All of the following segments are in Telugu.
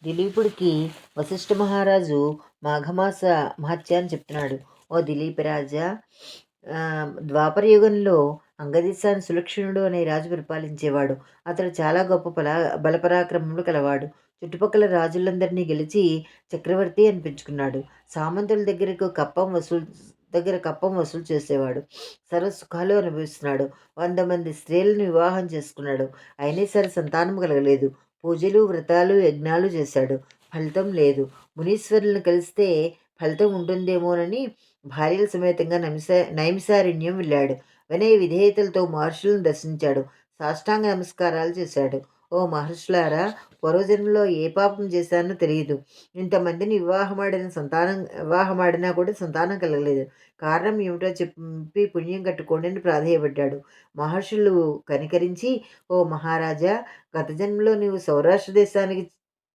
దిలీపుడికి వశిష్ఠ మహారాజు మాఘమాస మహత్యాన్ని చెప్తున్నాడు. ఓ దిలీప రాజా, ద్వాపర యుగంలో అంగదేశాన్ని సులక్షణుడు అనే రాజు పరిపాలించేవాడు. అతడు చాలా గొప్ప బలపరాక్రమములు కలవాడు. చుట్టుపక్కల రాజులందరినీ గెలిచి చక్రవర్తి అనిపించుకున్నాడు. సామంతుల కప్పం వసూలు చేసేవాడు. సర్వ సుఖాలు అనుభవిస్తున్నాడు. 100 మంది స్త్రీలను వివాహం చేసుకున్నాడు. అయినా సరే సంతానం కలగలేదు. పూజలు, వ్రతాలు, యజ్ఞాలు చేశాడు. ఫలితం లేదు. మునీశ్వరులను కలిస్తే ఫలితం ఉంటుందేమోనని భార్యల సమేతంగా నైమిసారణ్యం వెళ్ళాడు. వినయ విధేయతలతో మహర్షులను దర్శించాడు. సాష్టాంగ నమస్కారాలు చేశాడు. ఓ మహర్షులారా, పూర్వజన్మలో ఏ పాపం చేశానో తెలియదు. ఇంతమందిని వివాహమాడినా కూడా సంతానం కలగలేదు. కారణం ఏమిటో చెప్పి పుణ్యం కట్టుకోండి అని ప్రాధేయపడ్డాడు. మహర్షులు కనికరించి, ఓ మహారాజా, గత జన్మలో నీవు సౌరాష్ట్ర దేశానికి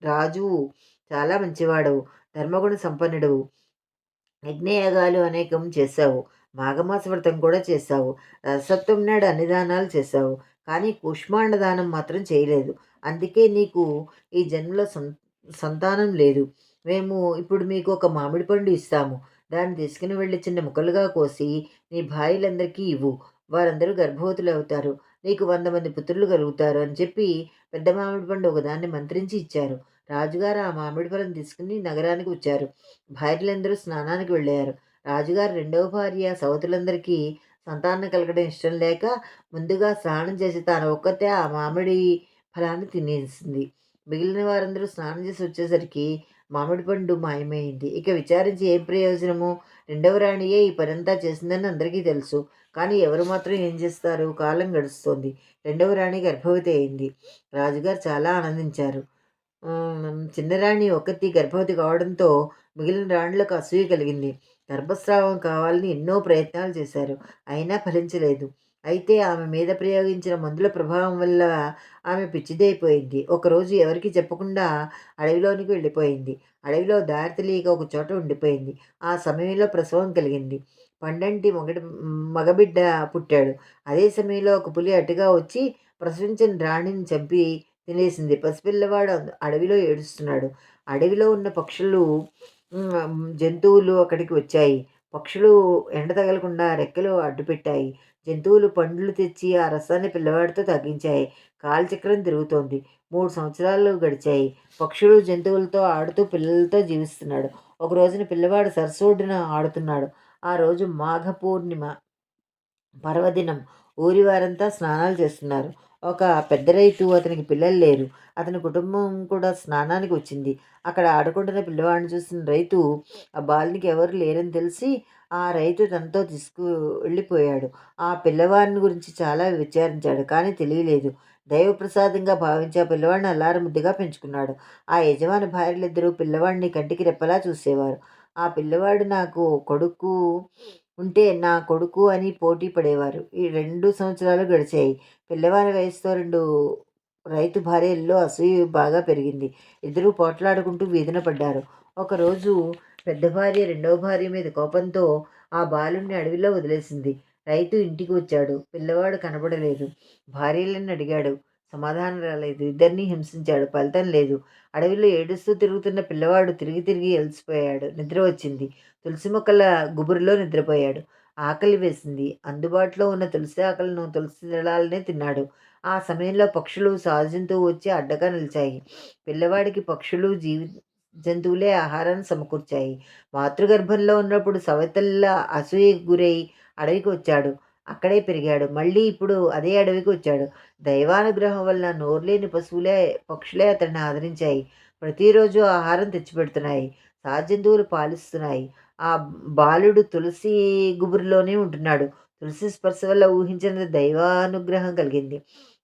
రాజువు, చాలా మంచివాడవు, ధర్మగుణ సంపన్నుడవు, యజ్ఞయాగాలు అనేకం చేశావు, మాఘమాస వ్రతం కూడా చేశావు, రసత్వం నాడు అన్ని దానాలు చేశావు, కానీ కూష్మాండ దానం మాత్రం చేయలేదు. అందుకే నీకు ఈ జన్మలో సంతానం లేదు. మేము ఇప్పుడు మీకు ఒక మామిడి పండు ఇస్తాము. దాన్ని తీసుకుని వెళ్ళి చిన్న ముక్కలుగా కోసి నీ భార్యలందరికీ ఇవ్వు. వారందరూ గర్భవతులు అవుతారు. నీకు 100 మంది పుత్రులు కలుగుతారు అని చెప్పి పెద్ద మామిడి పండు ఒకదాన్ని మంత్రించి ఇచ్చారు. రాజుగారు ఆ మామిడి పళ్ళను తీసుకుని నగరానికి వచ్చారు. భార్యలందరూ స్నానానికి వెళ్ళారు. రాజుగారు రెండవ భార్య సవతులందరికీ సంతానం కలగడం ఇష్టం లేక ముందుగా స్నానం చేసి తాను ఒక్కతే ఆ మామిడి ఫలాన్ని తినేసింది. మిగిలిన వారందరూ స్నానం చేసి వచ్చేసరికి మామిడి పండు మాయమైంది. ఇక విచారించి ఏం ప్రయోజనము? రెండవ రాణియే ఈ పనంతా చేసిందని అందరికీ తెలుసు. కానీ ఎవరు మాత్రం ఏం చేస్తారు? కాలం గడుస్తోంది. రెండవ రాణి గర్భవతి అయింది. రాజుగారు చాలా ఆనందించారు. చిన్నరాణి ఒకతి గర్భవతి కావడంతో మిగిలిన రాణులకు అసూయ కలిగింది. గర్భస్రావం కావాలని ఎన్నో ప్రయత్నాలు చేశారు. అయినా ఫలించలేదు. అయితే ఆమె మీద ప్రయోగించిన మందుల ప్రభావం వల్ల ఆమె పిచ్చిదైపోయింది. ఒకరోజు ఎవరికీ చెప్పకుండా అడవిలోనికి వెళ్ళిపోయింది. అడవిలో దారి తెలియక ఒక చోట ఉండిపోయింది. ఆ సమయంలో ప్రసవం కలిగింది. పండంటి మగబిడ్డ పుట్టాడు. అదే సమయంలో ఒక పులి అటుగా వచ్చి ప్రసవించిన రాణిని చంపి తినేసింది. పసిపిల్లవాడు అడవిలో ఏడుస్తున్నాడు. అడవిలో ఉన్న జంతువులు అక్కడికి వచ్చాయి. పక్షులు ఎండ తగలకుండా రెక్కలు అడ్డుపెట్టాయి. జంతువులు పండ్లు తెచ్చి ఆ రసాన్ని పిల్లవాడితో తగ్గించాయి. కాలచక్రం తిరుగుతోంది. 3 సంవత్సరాలు గడిచాయి. పక్షులు జంతువులతో ఆడుతూ పిల్లలతో జీవిస్తున్నాడు. ఒక రోజున పిల్లవాడు సరస్సు ఆడుతున్నాడు. ఆ రోజు మాఘ పూర్ణిమ పర్వదినం. ఊరి వారంతా స్నానాలు చేస్తున్నారు. ఒక పెద్ద రైతు, అతనికి పిల్లలు లేరు. అతని కుటుంబం కూడా స్నానానికి వచ్చింది. అక్కడ ఆడుకుంటున్న పిల్లవాడిని చూసిన రైతు ఆ బాలునికి ఎవరు లేరని తెలిసి ఆ రైతు తనతో వెళ్ళిపోయాడు. ఆ పిల్లవాడిని గురించి చాలా విచారించాడు, కానీ తెలియలేదు. దైవప్రసాదంగా భావించి ఆ పిల్లవాడిని అల్లారు ముద్దుగా పెంచుకున్నాడు. ఆ యజమాని భార్యలిద్దరూ పిల్లవాడిని కంటికి రెప్పలా చూసేవారు. ఆ పిల్లవాడు నాకు కొడుకు ఉంటే నా కొడుకు అని పోటీ పడేవారు. ఈ 2 సంవత్సరాలు గడిచాయి. పిల్లవారి వయసుతో 2 రైతు భార్యల్లో అసూయ బాగా పెరిగింది. ఇద్దరూ పోట్లాడుకుంటూ వీధిన పడ్డారు. ఒకరోజు పెద్ద భార్య రెండవ భార్య మీద కోపంతో ఆ బాలుణ్ణి అడవిలో వదిలేసింది. రైతు ఇంటికి వచ్చాడు. పిల్లవాడు కనబడలేదు. భార్యలను అడిగాడు. సమాధానం రాలేదు. ఇద్దరినీ హింసించాడు. ఫలితం లేదు. అడవిలో ఏడుస్తూ తిరుగుతున్న పిల్లవాడు తిరిగి తిరిగి అలసిపోయాడు. నిద్ర వచ్చింది. తులసి మొక్కల గుబురులో నిద్రపోయాడు. ఆకలి వేసింది. అందుబాటులో ఉన్న తులసి ఆకులను, తులసి దళాలనే తిన్నాడు. ఆ సమయంలో పక్షులు, సాజంతువు వచ్చి అడ్డగా నిలిచాయి. పిల్లవాడికి పక్షులు, జంతువులే ఆహారాన్ని సమకూర్చాయి. మాతృగర్భంలో ఉన్నప్పుడు సవతల్లా అసూయకు గురై అడవికి వచ్చాడు. అక్కడే పెరిగాడు. మళ్ళీ ఇప్పుడు అదే అడవికి వచ్చాడు. దైవానుగ్రహం వల్ల నోరులేని పక్షులే అతన్ని ఆదరించాయి. ప్రతిరోజు ఆహారం తెచ్చిపెడుతున్నాయి. సాజంతువులు పాలిస్తున్నాయి. ఆ బాలుడు తులసి గుబురులోనే ఉంటున్నాడు. తులసి స్పర్శ వల్ల ఊహించినది దైవానుగ్రహం కలిగింది.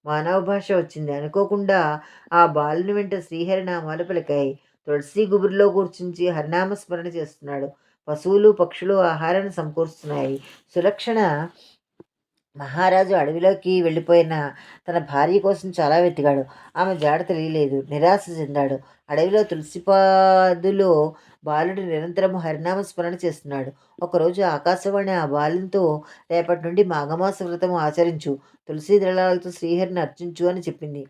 మానవ భాష వచ్చింది. అనుకోకుండా ఆ బాలుని వెంట శ్రీహరి నామాలు పలికాయి. తులసి గుబురులో కూర్చుంచి హరినామ స్మరణ చేస్తున్నాడు. పశువులు, పక్షులు ఆహారాన్ని సమకూరుస్తున్నాయి. సులక్షణ మహారాజు అడవిలోకి వెళ్ళిపోయిన తన భార్య కోసం చాలా వెతికాడు. ఆమె జాడ తెలియలేదు. నిరాశ చెందాడు. అడవిలో తులసిపాదులో బాలుడు నిరంతరం హరినామ స్మరణ చేస్తున్నాడు. ఒకరోజు ఆకాశవాణి ఆ బాలునితో రేపటి నుండి మాఘమాస వ్రతం ఆచరించు, తులసి దళాలతో శ్రీహరిని అర్చించు అని చెప్పింది.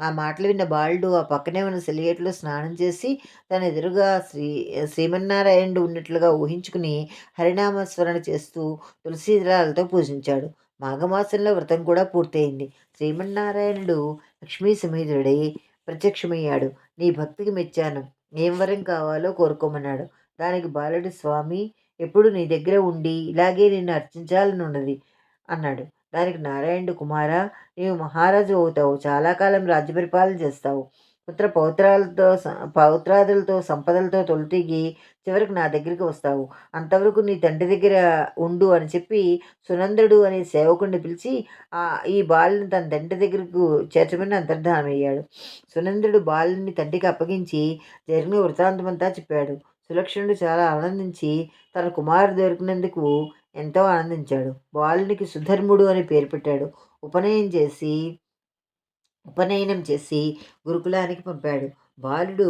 ఆ మాటలు విన్న బాలుడు ఆ పక్కనే ఉన్న సెలియేట్లో స్నానం చేసి తన ఎదురుగా శ్రీమన్నారాయణుడు ఉన్నట్లుగా ఊహించుకుని హరినామస్మరణ చేస్తూ తులసి దళాలతో పూజించాడు. మాఘమాసంలో వ్రతం కూడా పూర్తయింది. శ్రీమన్నారాయణుడు లక్ష్మీ సమేతుడై ప్రత్యక్షమయ్యాడు. నీ భక్తికి మెచ్చాను. ఏం వరం కావాలో కోరుకోమన్నాడు. దానికి బాలుడు, స్వామి, ఎప్పుడు నీ దగ్గర ఉండి ఇలాగే నిన్ను అర్చించాలనున్నది అన్నాడు. దానికి నారాయణుడు, కుమారా, నీవు మహారాజు అవుతావు, చాలా కాలం రాజ్య పరిపాలన చేస్తావు, పుత్ర పౌత్రాదులతో సంపదలతో తొలితిగి చివరికి నా దగ్గరికి వస్తావు. అంతవరకు నీ తండ్రి దగ్గర ఉండు అని చెప్పి సునందుడు అనే సేవకుడిని పిలిచి ఈ బాలుని తన తండ్రి దగ్గరకు చేర్చమని అంతర్ధానమయ్యాడు. సునందుడు బాలుని తండ్రికి అప్పగించి జరిగిన వృత్తాంతమంతా చెప్పాడు. సులక్షణుడు చాలా ఆనందించి తన కుమారుడు దొరికినందుకు ఎంతో ఆనందించాడు. బాలునికి సుధర్ముడు అని పేరు పెట్టాడు. ఉపనయనం చేసి గురుకులానికి పంపాడు. బాలుడు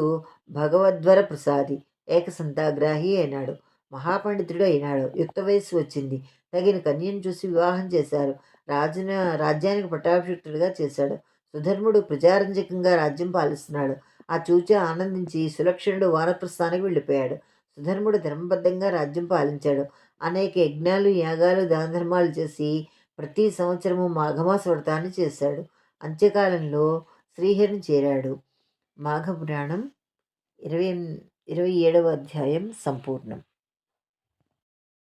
భగవద్వర ప్రసాది, ఏకసంతాగ్రాహి అయినాడు. మహాపండితుడు అయినాడు. యుక్త వయస్సు వచ్చింది. తగిన కన్యను చూసి వివాహం చేశారు. రాజ్యానికి పట్టాభిషిక్తుడిగా చేశాడు. సుధర్ముడు ప్రజారంజకంగా రాజ్యం పాలిస్తున్నాడు. ఆ చూచి ఆనందించి సులక్షణుడు వానప్రస్థానికి వెళ్ళిపోయాడు. సుధర్ముడు ధర్మబద్ధంగా రాజ్యం పాలించాడు. అనేక యజ్ఞాలు, యాగాలు, దాన ధర్మాలు చేసి ప్రతి సంవత్సరము మాఘమాస వ్రతాన్ని చేశాడు. అంత్యకాలంలో శ్రీహరిని చేరాడు. మాఘపురాణం 27వ అధ్యాయం సంపూర్ణం.